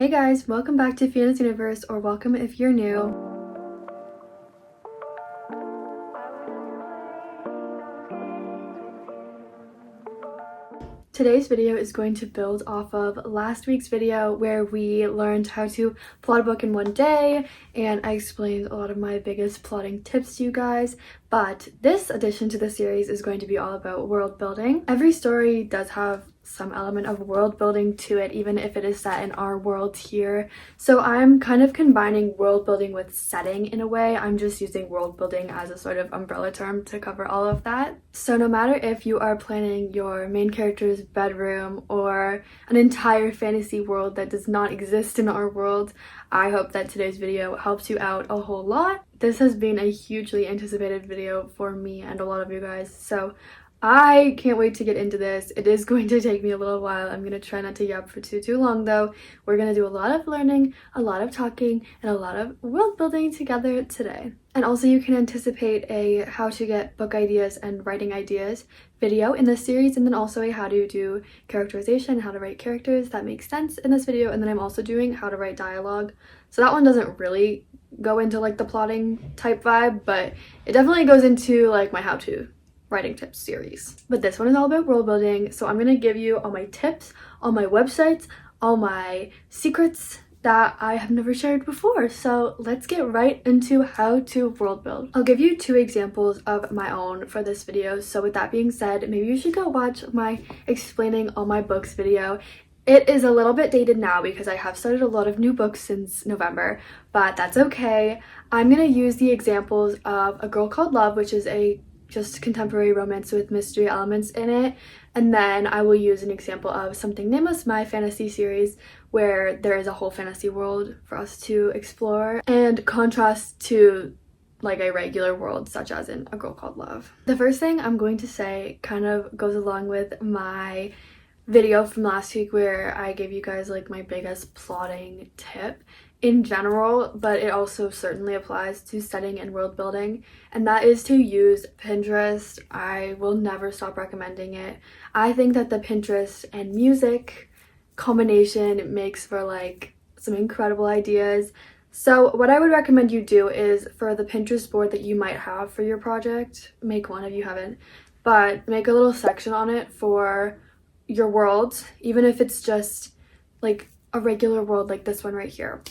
Hey guys, welcome back to Fiona's Universe, or welcome if you're new. Today's video is going to build off of last week's video where we learned how to plot a book in one day, and I explained a lot of my biggest plotting tips to you guys. But this addition to the series is going to be all about world building. Every story does have some element of world building to it, even if it is set in our world here. So I'm kind of combining world building with setting in a way. I'm just using world building as a sort of umbrella term to cover all of that. So no matter if you are planning your main character's bedroom or an entire fantasy world that does not exist in our world, I hope that today's video helps you out a whole lot. This has been a hugely anticipated video for me and a lot of you guys, so I can't wait to get into this. It is going to take me a little while. I'm going to try not to yap for too long though. We're going to do a lot of learning, a lot of talking, and a lot of world building together today. And also you can anticipate a how to get book ideas and writing ideas video in this series, and then also a how to do characterization, how to write characters that make sense in this video, and then I'm also doing how to write dialogue. So that one doesn't really go into like the plotting type vibe, but it definitely goes into like my how-to writing tips series. But this one is all about world building, so I'm gonna give you all my tips, all my websites, all my secrets that I have never shared before. So let's get right into how to world build. I'll give you 2 examples of my own for this video. So with that being said, maybe you should go watch my explaining all my books video. It is a little bit dated now because I have started a lot of new books since November, but that's okay. I'm gonna use the examples of A Girl Called Love, which is a just contemporary romance with mystery elements in it, and then I will use an example of Something Nameless, my fantasy series, where there is a whole fantasy world for us to explore, and contrast to like a regular world such as in A Girl Called Love. The first thing I'm going to say kind of goes along with my video from last week where I gave you guys like my biggest plotting tip in general, but it also certainly applies to setting and world building, and that is to use Pinterest. I will never stop recommending it. I think that the Pinterest and music combination makes for like some incredible ideas. So what I would recommend you do is, for the Pinterest board that you might have for your project, make one if you haven't, but make a little section on it for your world, even if it's just like a regular world like this one right here.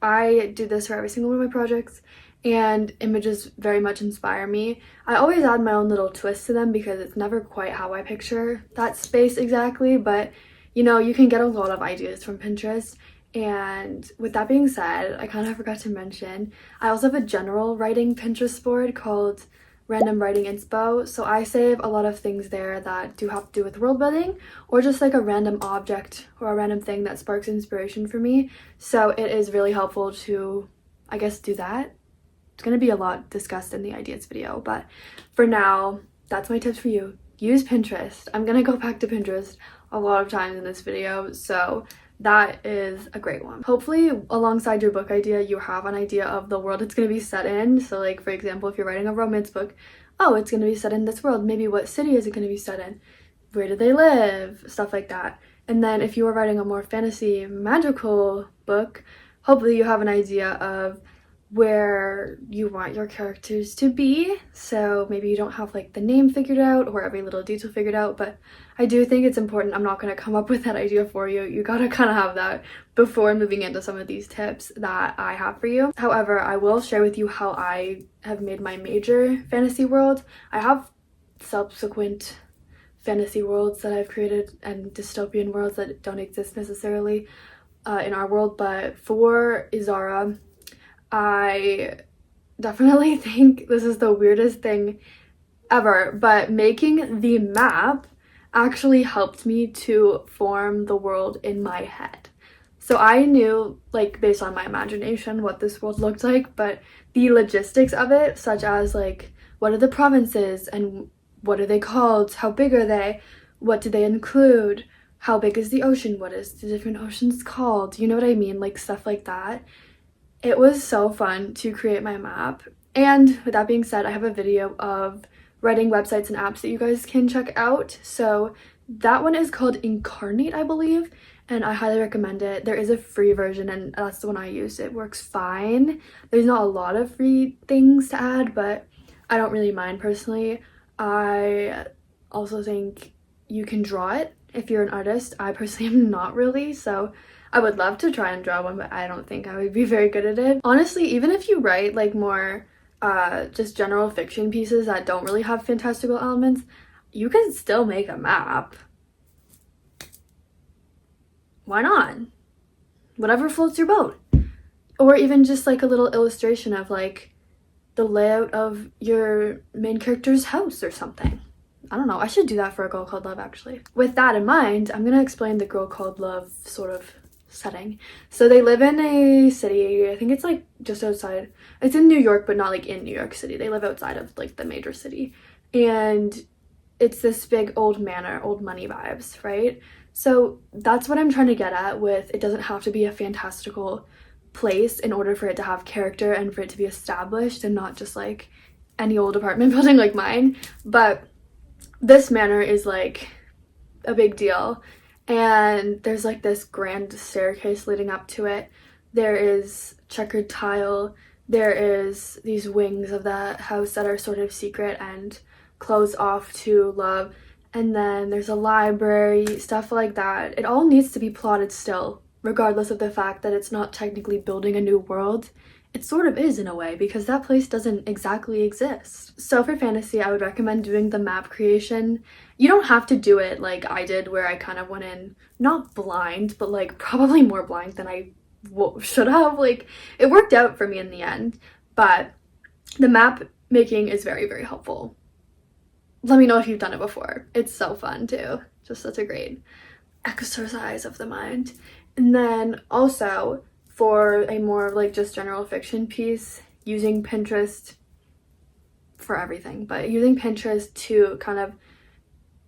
I do this for every single one of my projects, and images very much inspire me. I always add my own little twist to them because it's never quite how I picture that space exactly, but you know, you can get a lot of ideas from Pinterest. And with that being said, I kind of forgot to mention, I also have a general writing Pinterest board called Random Writing Inspo, so I save a lot of things there that do have to do with world building, or just like a random object or a random thing that sparks inspiration for me. So it is really helpful to, I guess, do that. It's going to be a lot discussed in the ideas video, but for now, that's my tips for you. Use Pinterest. I'm going to go back to Pinterest a lot of times in this video, so that is a great one. Hopefully alongside your book idea you have an idea of the world it's going to be set in. So like, for example, if you're writing a romance book, oh, it's going to be set in this world, maybe what city is it going to be set in, where do they live, stuff like that. And then if you are writing a more fantasy magical book, hopefully you have an idea of where you want your characters to be. So maybe you don't have like the name figured out or every little detail figured out, but I do think it's important. I'm not going to come up with that idea for you. You gotta kind of have that before moving into some of these tips that I have for you. However, I will share with you how I have made my major fantasy world. I have subsequent fantasy worlds that I've created and dystopian worlds that don't exist necessarily in our world, but for Izara, I definitely think this is the weirdest thing ever, but making the map actually helped me to form the world in my head. So I knew, like, based on my imagination what this world looked like, but the logistics of it, such as like, what are the provinces and what are they called, how big are they, what do they include, how big is the ocean, what is the different oceans called, you know what I mean, like stuff like that. It was so fun to create my map. And with that being said, I have a video of writing websites and apps that you guys can check out. So that one is called Incarnate, I believe, and I highly recommend it. There is a free version, and that's the one I use. It works fine. There's not a lot of free things to add, but I don't really mind personally. I also think you can draw it if you're an artist. I personally am not really, so I would love to try and draw one, but I don't think I would be very good at it. Honestly, even if you write like more just general fiction pieces that don't really have fantastical elements, you can still make a map. Why not? Whatever floats your boat. Or even just like a little illustration of like the layout of your main character's house or something. I don't know. I should do that for A Girl Called Love, actually. With that in mind, I'm gonna explain the Girl Called Love sort of setting. So they live in a city, I think it's like just outside. It's in New York, but not like in New York City. They live outside of like the major city. And it's this big old manor, old money vibes, right? So that's what I'm trying to get at with it doesn't have to be a fantastical place in order for it to have character and for it to be established and not just like any old apartment building like mine. But this manor is like a big deal, and there's like this grand staircase leading up to it. There is checkered tile. There is these wings of the house that are sort of secret and closed off to love. And then there's a library, stuff like that. It all needs to be plotted still, regardless of the fact that it's not technically building a new world. It sort of is in a way, because that place doesn't exactly exist. So for fantasy, I would recommend doing the map creation. You don't have to do it like I did, where I kind of went in, not blind, but like probably more blind than I should have. Like, it worked out for me in the end, but the map making is very, very helpful. Let me know if you've done it before. It's so fun too. Just such a great exercise of the mind. And then also for a more like just general fiction piece, using Pinterest for everything, but using Pinterest to kind of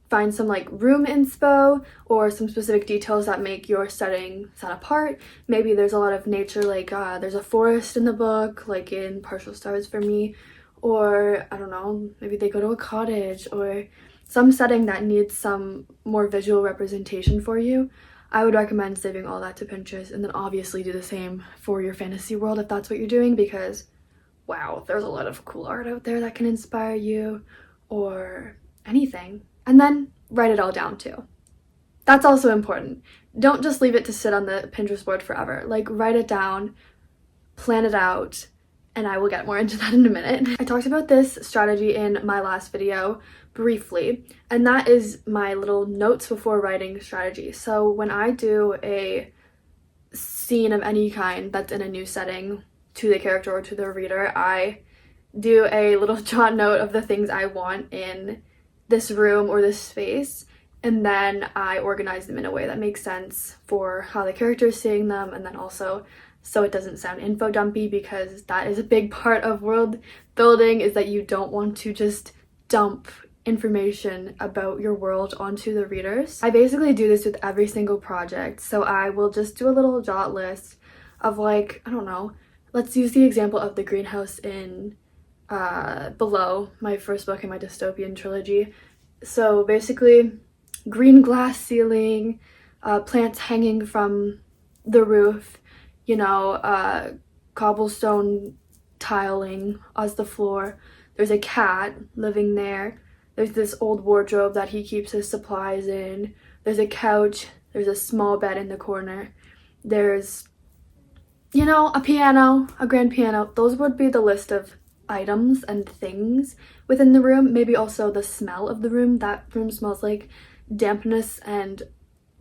find some like room inspo or some specific details that make your setting set apart. Maybe there's a lot of nature, like there's a forest in the book, like in Partial Stars for me. Or, I don't know, maybe they go to a cottage or some setting that needs some more visual representation for you. I would recommend saving all that to Pinterest, and then obviously do the same for your fantasy world if that's what you're doing, because, wow, there's a lot of cool art out there that can inspire you or anything. And then write it all down too. That's also important. Don't just leave it to sit on the Pinterest board forever. Like, write it down, plan it out, and I will get more into that in a minute. I talked about this strategy in my last video briefly, and that is my little notes before writing strategy. So when I do a scene of any kind that's in a new setting to the character or to the reader, I do a little jot note of the things I want in this room or this space, and then I organize them in a way that makes sense for how the character is seeing them, and then also so it doesn't sound info dumpy, because that is a big part of world building, is that you don't want to just dump information about your world onto the readers. I basically do this with every single project, so I will just do a little jot list of like, I don't know, let's use the example of the greenhouse in Below, my first book in my dystopian trilogy. So basically, green glass ceiling, plants hanging from the roof, you know, cobblestone tiling as the floor. There's a cat living there. There's this old wardrobe that he keeps his supplies in. There's a couch. There's a small bed in the corner. There's, you know, a piano, a grand piano. Those would be the list of items and things within the room. Maybe also the smell of the room. That room smells like dampness and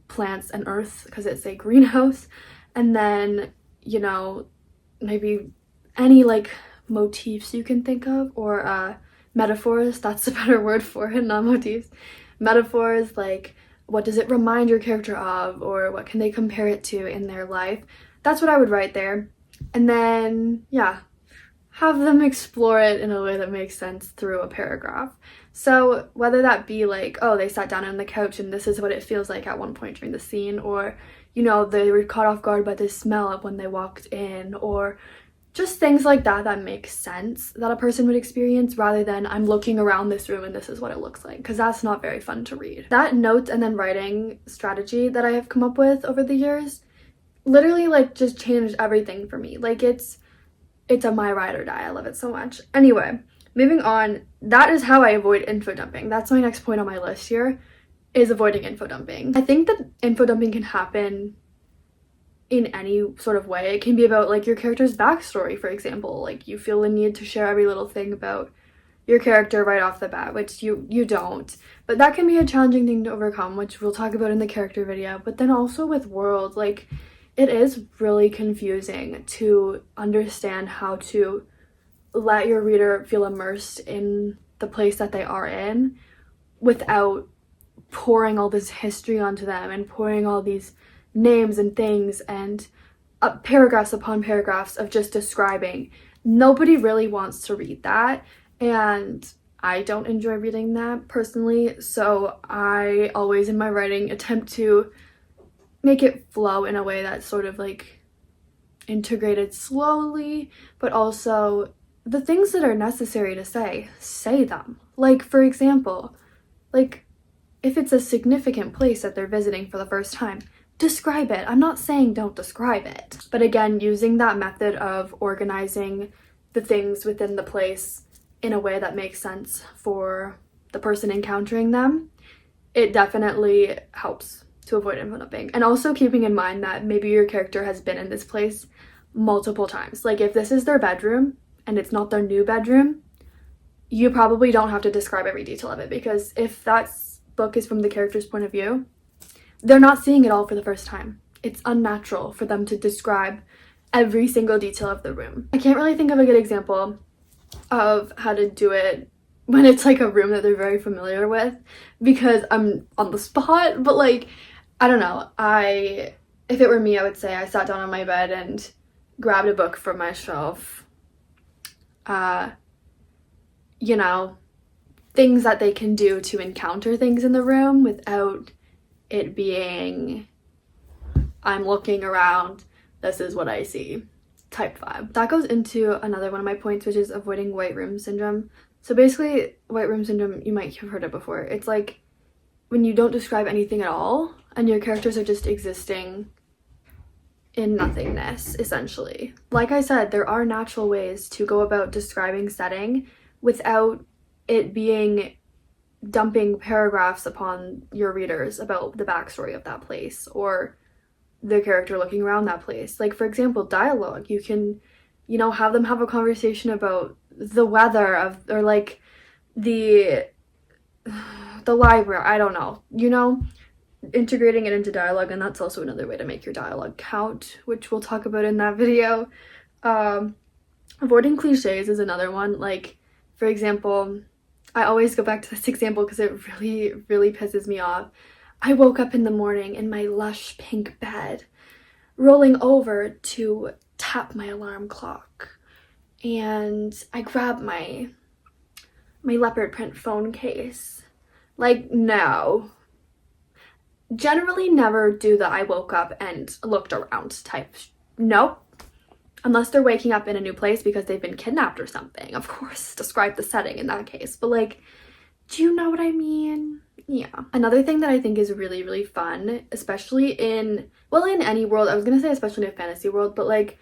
plants and earth because it's a greenhouse. And then, you know, maybe any like motifs you can think of, or metaphors. That's a better word for it, not motifs. Metaphors, like what does it remind your character of, or what can they compare it to in their life. That's what I would write there. And then, yeah, have them explore it in a way that makes sense through a paragraph. So whether that be like, oh, they sat down on the couch and this is what it feels like at one point during the scene, or, you know, they were caught off guard by the smell of when they walked in, or just things like that that make sense that a person would experience, rather than I'm looking around this room and this is what it looks like, because that's not very fun to read. That notes and then writing strategy that I have come up with over the years literally like just changed everything for me. Like it's a my ride or die. I love it so much. Anyway, moving on, that is how I avoid info dumping. That's my next point on my list here, is avoiding info dumping. I think that info dumping can happen in any sort of way. It can be about like your character's backstory, for example. Like you feel the need to share every little thing about your character right off the bat, which you don't. But that can be a challenging thing to overcome, which we'll talk about in the character video. But then also with world, like it is really confusing to understand how to let your reader feel immersed in the place that they are in without pouring all this history onto them and pouring all these names and things and paragraphs upon paragraphs of just describing. Nobody really wants to read that, and I don't enjoy reading that personally, so I always in my writing attempt to make it flow in a way that's sort of like integrated slowly, but also the things that are necessary to say them. Like for example, like if it's a significant place that they're visiting for the first time, describe it. I'm not saying don't describe it, but again, using that method of organizing the things within the place in a way that makes sense for the person encountering them, it definitely helps to avoid info dumping. And also keeping in mind that maybe your character has been in this place multiple times. Like if this is their bedroom and it's not their new bedroom, you probably don't have to describe every detail of it, because if that book is from the character's point of view, they're not seeing it all for the first time. It's unnatural for them to describe every single detail of the room. I can't really think of a good example of how to do it when it's like a room that they're very familiar with, because I'm on the spot, but like, I don't know. If it were me, I would say I sat down on my bed and grabbed a book from my shelf. You know, things that they can do to encounter things in the room without it being, I'm looking around, this is what I see type vibe. That goes into another one of my points, which is avoiding white room syndrome. So basically, white room syndrome, you might have heard it before. It's like when you don't describe anything at all and your characters are just existing in nothingness, essentially. Like I said, there are natural ways to go about describing setting without it being dumping paragraphs upon your readers about the backstory of that place or the character looking around that place. Like for example, dialogue. You can, you know, have them have a conversation about the weather of, or like the library, I don't know, you know, integrating it into dialogue. And that's also another way to make your dialogue count, which we'll talk about in that video. Avoiding cliches is another one. Like for example, I always go back to this example because it really pisses me off. I woke up in the morning in my lush pink bed, rolling over to tap my alarm clock, and I grabbed my leopard print phone case. Like, no. Generally never do the I woke up and looked around type. Nope. Unless they're waking up in a new place because they've been kidnapped or something. Of course, describe the setting in that case. But like, do you know what I mean? Yeah. Another thing that I think is really fun, especially in any world, I was gonna say especially in a fantasy world, but like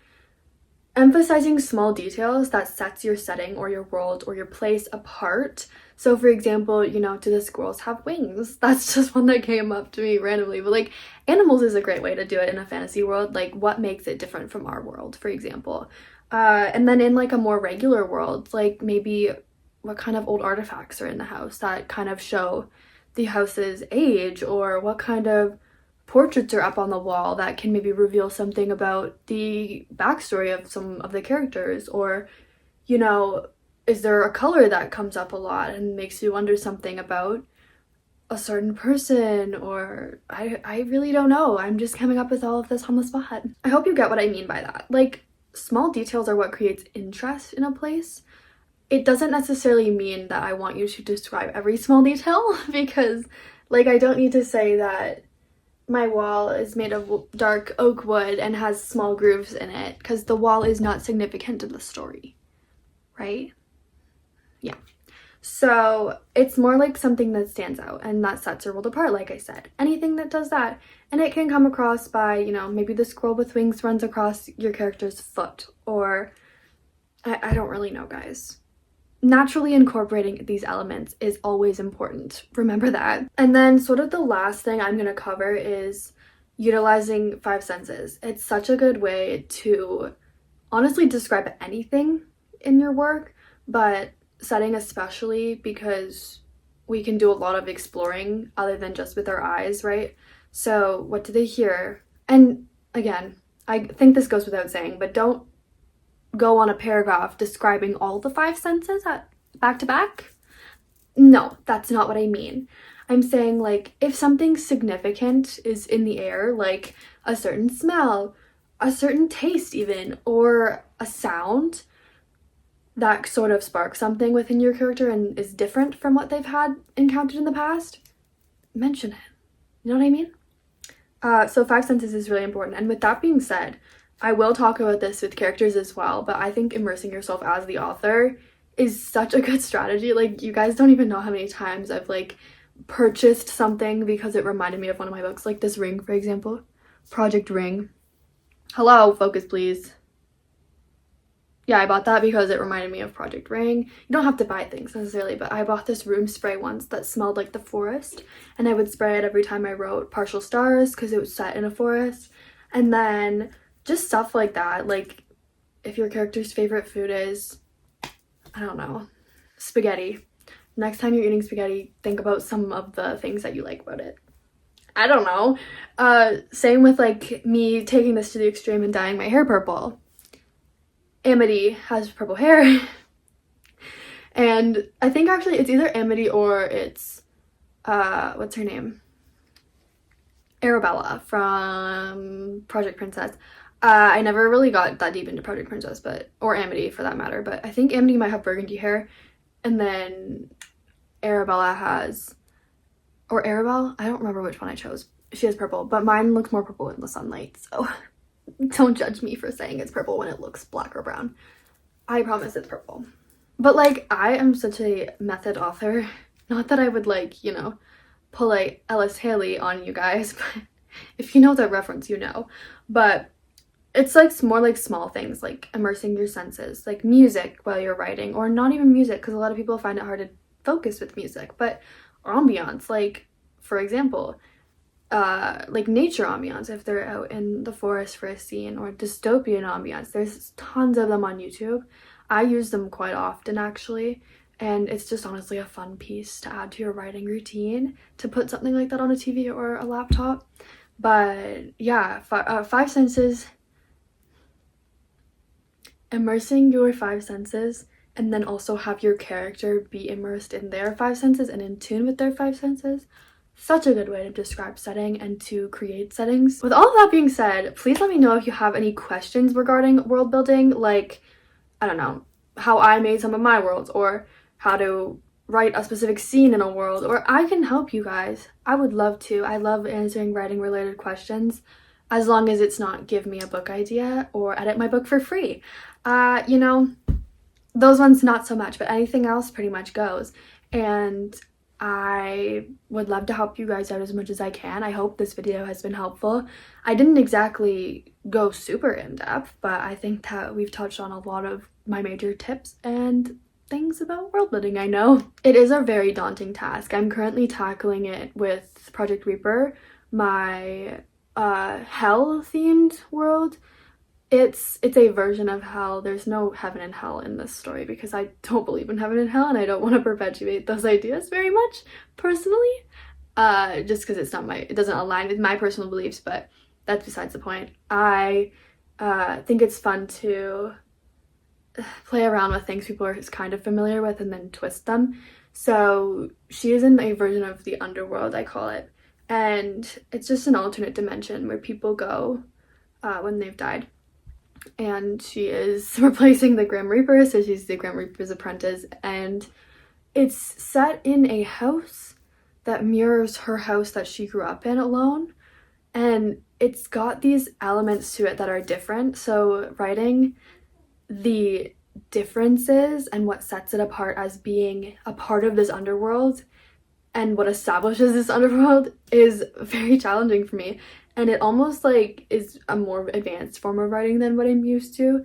emphasizing small details that sets your setting or your world or your place apart. So for example, you know, do the squirrels have wings? That's just one that came up to me randomly, but like animals is a great way to do it in a fantasy world. Like what makes it different from our world, for example. And then in like a more regular world, like maybe what kind of old artifacts are in the house that kind of show the house's age, or what kind of portraits are up on the wall that can maybe reveal something about the backstory of some of the characters, or, you know, is there a color that comes up a lot and makes you wonder something about a certain person, or I really don't know. I'm just coming up with all of this on the spot. I hope you get what I mean by that. Like, small details are what creates interest in a place. It doesn't necessarily mean that I want you to describe every small detail, because like I don't need to say that my wall is made of dark oak wood and has small grooves in it because the wall is not significant to the story, right? Yeah. So it's more like something that stands out and that sets your world apart, like I said. Anything that does that. And it can come across by, you know, maybe the squirrel with wings runs across your character's foot, or I don't really know, guys. Naturally incorporating these elements is always important. Remember that. And then sort of the last thing I'm going to cover is utilizing five senses. It's such a good way to honestly describe anything in your work, but setting especially, because we can do a lot of exploring other than just with our eyes, right? So what do they hear? And again, I think this goes without saying, but don't go on a paragraph describing all the five senses back to back. No, that's not what I mean. I'm saying, like, if something significant is in the air, like a certain smell, a certain taste even, or a sound that sort of sparks something within your character and is different from what they've had encountered in the past, mention it. You know what I mean? So five senses is really important. And with that being said, I will talk about this with characters as well, but I think immersing yourself as the author is such a good strategy. Like, you guys don't even know how many times I've, like, purchased something because it reminded me of one of my books. Like this ring, for example. Project Ring. Hello, focus please. Yeah, I bought that because it reminded me of Project Ring. You don't have to buy things necessarily, but I bought this room spray once that smelled like the forest, and I would spray it every time I wrote partial stars because it was set in a forest. And then just stuff like that, like if your character's favorite food is, I don't know, spaghetti. Next time you're eating spaghetti, think about some of the things that you like about it. I don't know. Same with, like, me taking this to the extreme and dyeing my hair purple. Amity has purple hair. And I think actually it's either Amity or it's, what's her name? Arabella from Project Princess. I never really got that deep into Project Princess, or Amity for that matter, but I think Amity might have burgundy hair, and then Arabella has, or Arabelle, I don't remember which one I chose. She has purple, but mine looks more purple in the sunlight, so don't judge me for saying it's purple when it looks black or brown. I promise it's purple. But, like, I am such a method author. Not that I would, like, you know, pull a Ellis Haley on you guys, but if you know that reference, you know. But it's, like, more like small things, like immersing your senses, like music while you're writing, or not even music, because a lot of people find it hard to focus with music, but ambiance, like, for example, like nature ambiance if they're out in the forest for a scene, or dystopian ambiance. There's tons of them on YouTube. I use them quite often actually, and it's just honestly a fun piece to add to your writing routine, to put something like that on a TV or a laptop. But yeah, five senses, immersing your five senses, and then also have your character be immersed in their five senses and in tune with their five senses. Such a good way to describe setting and to create settings. With all of that being said, please let me know if you have any questions regarding world building, like, I don't know, how I made some of my worlds, or how to write a specific scene in a world, or I can help you guys. I would love to. I love answering writing related questions, as long as it's not give me a book idea or edit my book for free. You know, those ones not so much, but anything else pretty much goes. And I would love to help you guys out as much as I can. I hope this video has been helpful. I didn't exactly go super in depth, but I think that we've touched on a lot of my major tips and things about world building. I know it is a very daunting task. I'm currently tackling it with Project Reaper, my hell themed world. It's a version of hell. There's no heaven and hell in this story because I don't believe in heaven and hell, and I don't want to perpetuate those ideas very much personally, just because it doesn't align with my personal beliefs, but that's besides the point. I think it's fun to play around with things people are kind of familiar with and then twist them. So she is in a version of the underworld, I call it, and it's just an alternate dimension where people go when they've died. And she is replacing the Grim Reaper, so she's the Grim Reaper's apprentice, and it's set in a house that mirrors her house that she grew up in alone. and it's got these elements to it that are different. So writing the differences and what sets it apart as being a part of this underworld and what establishes this underworld is very challenging for me. And it almost like is a more advanced form of writing than what I'm used to,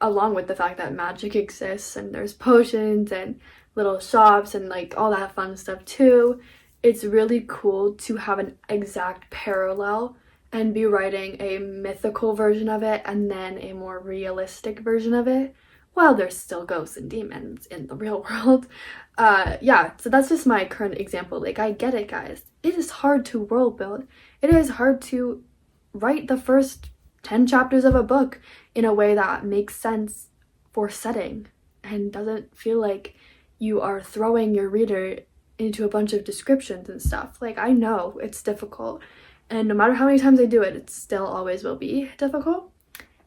along with the fact that magic exists and there's potions and little shops and like all that fun stuff too. It's really cool to have an exact parallel and be writing a mythical version of it and then a more realistic version of it while there's still ghosts and demons in the real world. Yeah, so that's just my current example. Like, I get it, guys. It is hard to world build. It is hard to write the first 10 chapters of a book in a way that makes sense for setting and doesn't feel like you are throwing your reader into a bunch of descriptions and stuff. Like, I know it's difficult, and no matter how many times I do it, it still always will be difficult.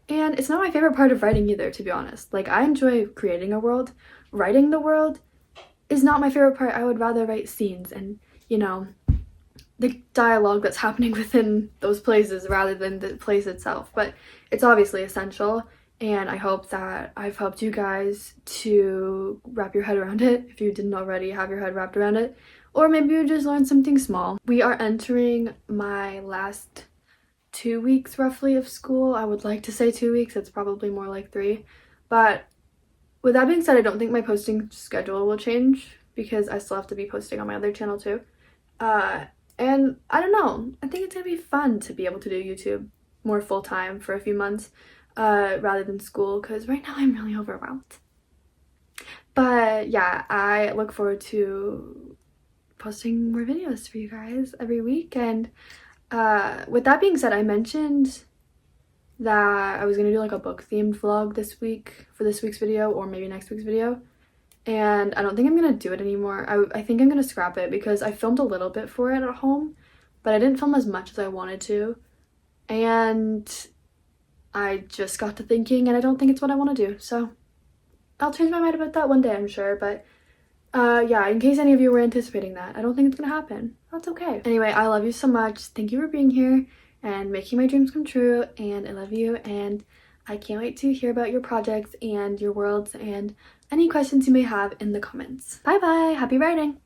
And it's not my favorite part of writing either, to be honest. Like, I enjoy creating a world. Writing the world is not my favorite part. I would rather write scenes and, you know, the dialogue that's happening within those places rather than the place itself. But it's obviously essential, and I hope that I've helped you guys to wrap your head around it if you didn't already have your head wrapped around it. Or maybe you just learned something small. We are entering my last 2 weeks roughly of school. I would like to say 2 weeks. It's probably more like 3. But with that being said, I don't think my posting schedule will change because I still have to be posting on my other channel too. And I don't know. I think it's gonna be fun to be able to do YouTube more full-time for a few months rather than school, because right now I'm really overwhelmed. But yeah, I look forward to posting more videos for you guys every week. And with that being said, I mentioned that I was gonna do like a book themed vlog this week for this week's video, or maybe next week's video, and I don't think I'm gonna do it anymore. I think I'm gonna scrap it because I filmed a little bit for it at home, but I didn't film as much as I wanted to, and I just got to thinking and I don't think it's what I want to do. So I'll change my mind about that one day, I'm sure. But yeah, in case any of you were anticipating that, I don't think it's gonna happen. That's okay. Anyway, I love you so much. Thank you for being here and making my dreams come true, and I love you, and I can't wait to hear about your projects and your worlds and any questions you may have in the comments. Bye bye, happy writing!